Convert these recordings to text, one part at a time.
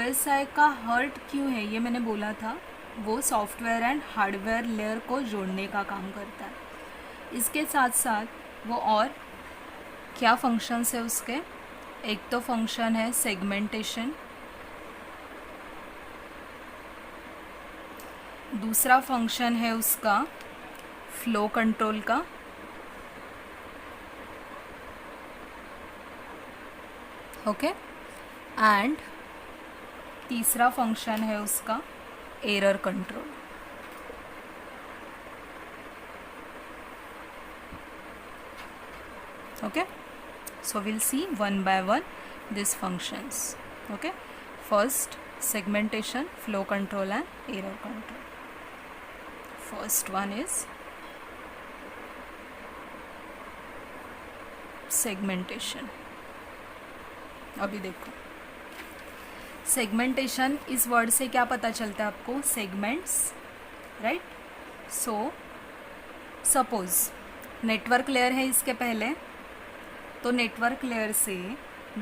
OSI का hurt क्यों है ये मैंने बोला था, वो सॉफ्टवेयर एंड हार्डवेयर लेयर को जोड़ने का काम करता है। इसके साथ साथ वो और क्या फंक्शंस है उसके, एक तो फंक्शन है सेगमेंटेशन, दूसरा फंक्शन है उसका फ्लो कंट्रोल का, ओके, एंड तीसरा फंक्शन है उसका error control. Okay, so we'll see one by one these functions. Okay, first segmentation, flow control and error control. First one is segmentation. अभी देखो सेगमेंटेशन, इस वर्ड से क्या पता चलता है आपको, segments, right. So suppose network layer है इसके पहले, तो नेटवर्क लेयर से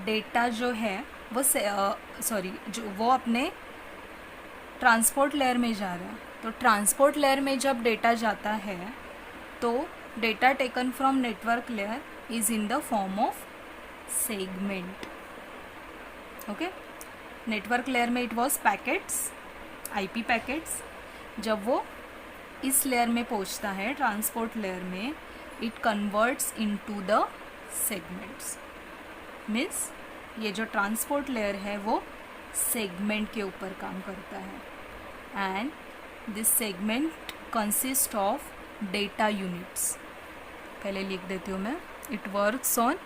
डेटा जो है वो वो अपने ट्रांसपोर्ट लेयर में जा रहा है। तो ट्रांसपोर्ट लेयर में जब डेटा जाता है तो data taken from network layer is in the form of segment. Okay, network layer में it was packets, IP packets. जब वो इस लेयर में पहुंचता है ट्रांसपोर्ट लेयर में, it converts into the segments. Means ये जो ट्रांसपोर्ट लेयर है वो सेगमेंट के ऊपर काम करता है, and this segment consist of data units. पहले लिख देती हूँ मैं, it works on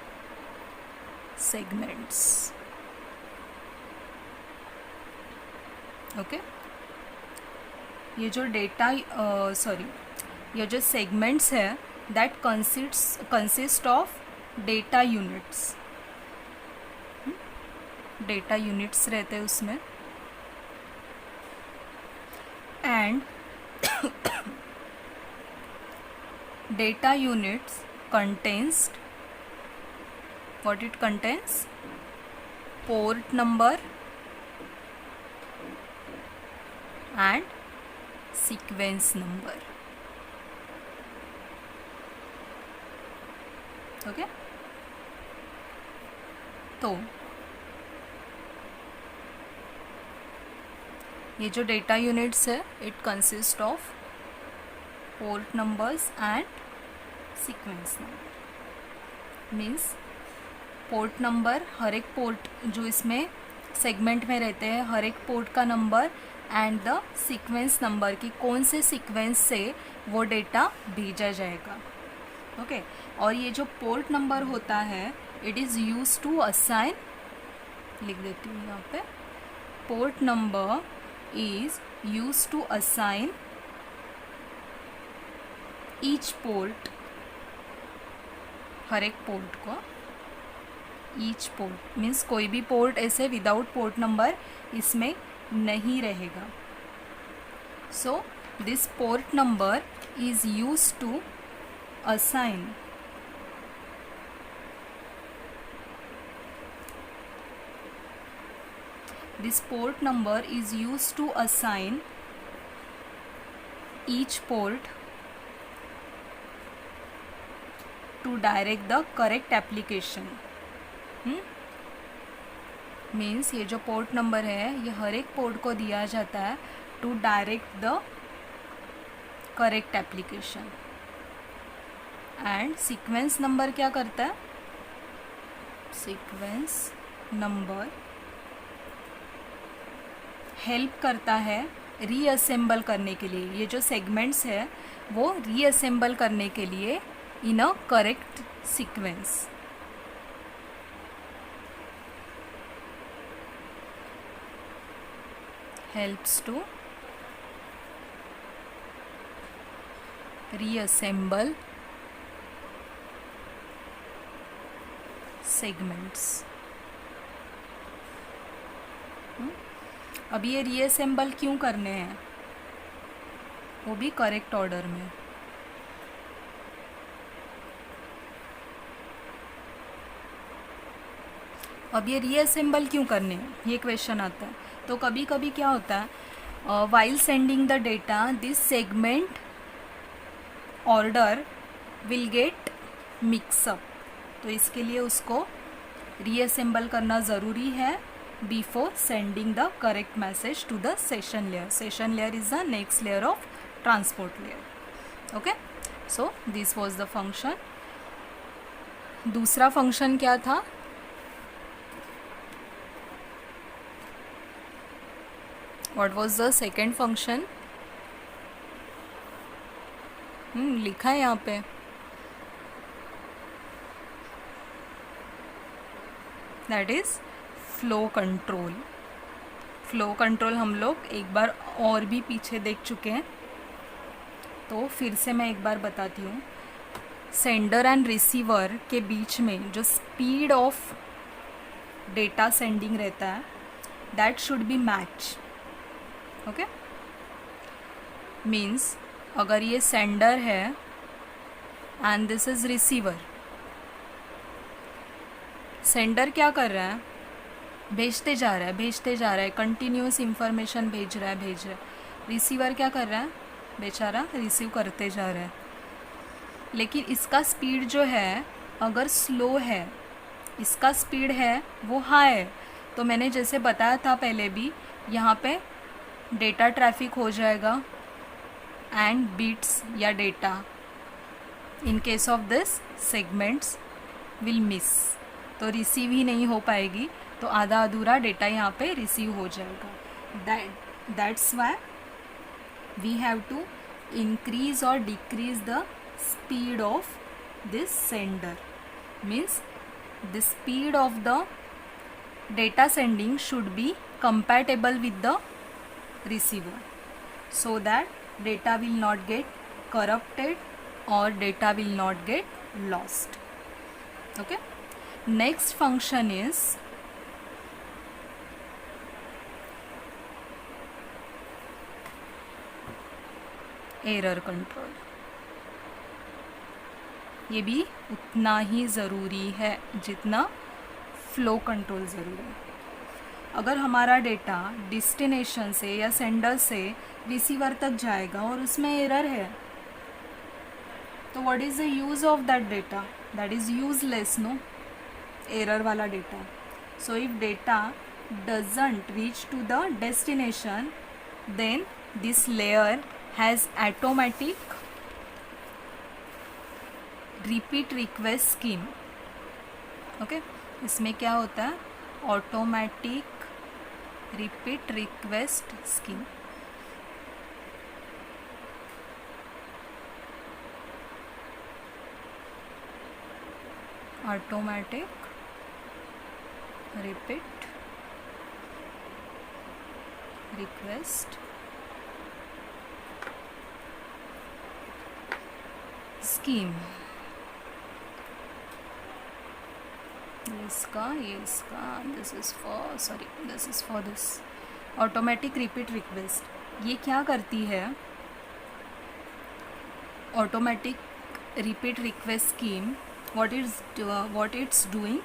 segments. Okay, ये जो ये जो सेगमेंट्स है that consist of data units. Data units रहते हैं उसमें, and data units contains, what it contains, port number and sequence number. Okay, तो ये जो डेटा यूनिट्स है it consist of port numbers and sequence number. Means port number, हर एक port जो इसमें सेगमेंट में रहते हैं, हर एक पोर्ट का number and the sequence number की कौन से सीक्वेंस से वो डेटा भेजा जाएगा। ओके, और ये जो पोर्ट नंबर होता है it is use to assign, लिख देती हूँ यहाँ पे, port number is use to assign each port, हर एक पोर्ट को, ईच पोर्ट मीन्स कोई भी पोर्ट ऐसे विदाउट पोर्ट नंबर इसमें नहीं रहेगा। So this port number is use to assign this port number is used to assign each port to direct the correct application. Means ये जो port number है ये हर एक पोर्ट को दिया जाता है to direct the correct application. And sequence number क्या करता है, सीक्वेंस नंबर हेल्प करता है रीअसेंबल करने के लिए। ये जो सेगमेंट्स है वो रीअसेंबल करने के लिए in a correct sequence. helps to reassemble segments। अब ये रीअसेंबल क्यों करने हैं, वो भी करेक्ट ऑर्डर में। अब ये रीअसेंबल क्यों करने हैं, ये क्वेश्चन आता है। तो कभी कभी क्या होता है, while sending the data this segment order will get mix up, तो इसके लिए उसको रीअसेंबल करना ज़रूरी है before sending the correct message to the session layer. Session layer is the next layer of transport layer. Okay, so this was the function. दूसरा function क्या था? What was the second function? लिखा है यहाँ पे. That is flow control. Flow control हम लोग एक बार और भी पीछे देख चुके हैं, तो फिर से मैं एक बार बताती हूँ. सेंडर एंड रिसीवर के बीच में जो स्पीड ऑफ डेटा सेंडिंग रहता है that should be match. Okay, means अगर ये सेंडर है and this is receiver, sender क्या कर रहा है? भेजते जा रहा है, कंटिन्यूस इंफॉर्मेशन भेज रहा है. रिसीवर क्या कर रहा है? बेचारा रिसीव करते जा रहा है. लेकिन इसका स्पीड जो है अगर स्लो है, इसका स्पीड है वो हाई है, तो मैंने जैसे बताया था पहले भी, यहाँ पे डेटा ट्रैफिक हो जाएगा एंड बीट्स या data in case of this segments will miss, तो रिसीव ही नहीं हो पाएगी, तो आधा अधूरा डेटा यहाँ पे रिसीव हो जाएगा. That's why we have to increase और decrease the speed of this sender. Means the speed of the data sending should be compatible with the receiver, so that data will not get corrupted or data will not get lost. Okay, next function is error control. ये भी उतना ही ज़रूरी है जितना flow control ज़रूरी है. अगर हमारा डेटा डिस्टिनेशन से या सेंडर से रिसीवर तक जाएगा और उसमें एरर है, तो what is the use of that data? That is useless, no, error वाला data. So if data doesn't reach to the destination, then this layer has automatic repeat request scheme. Okay, इसमें क्या होता है? Automatic repeat request scheme. Automatic repeat request scheme. इसका this is for this automatic repeat request. ये क्या करती है? Automatic repeat request scheme, what it's doing,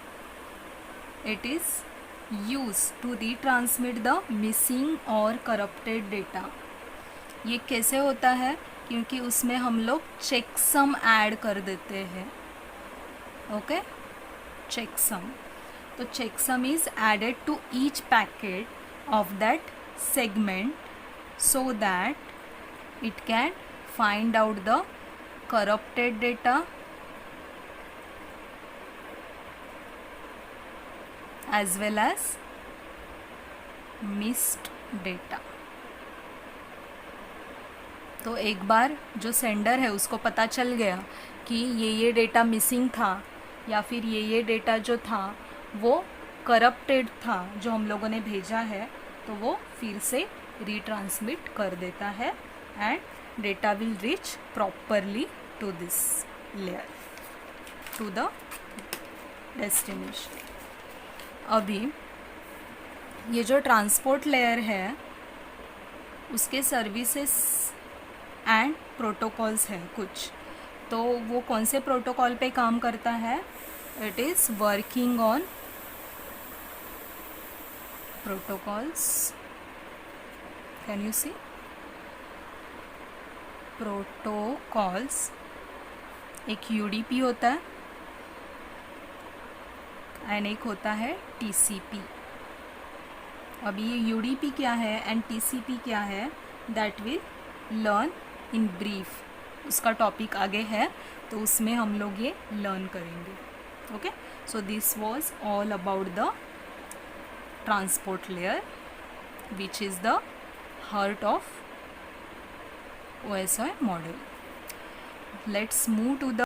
it is used to retransmit the missing or corrupted data. ये कैसे होता है? क्योंकि उसमें हम लोग चेकसम ऐड कर देते हैं. Okay, checksum. तो checksum is added to each packet of that segment so that it can find out the corrupted data as well as missed data. तो एक बार जो सेंडर है उसको पता चल गया कि ये डेटा मिसिंग था या फिर ये डेटा जो था वो करप्टेड था जो हम लोगों ने भेजा है, तो वो फिर से रीट्रांसमिट कर देता है and data will reach properly to this layer, to the destination. अभी ये जो ट्रांसपोर्ट लेयर है उसके सर्विसेज एंड प्रोटोकॉल्स है कुछ, तो वो कौन से प्रोटोकॉल पे काम करता है? It is working on protocols can you see protocols, एक यूडीपी होता है एंड एक होता है टीसीपी। अभी ये यूडीपी क्या है एंड टीसीपी क्या है, that will learn in brief. उसका टॉपिक आगे है तो उसमें हम लोग ये लर्न करेंगे। Okay, so this was all about the transport layer which is the heart of OSI model. Let's move to the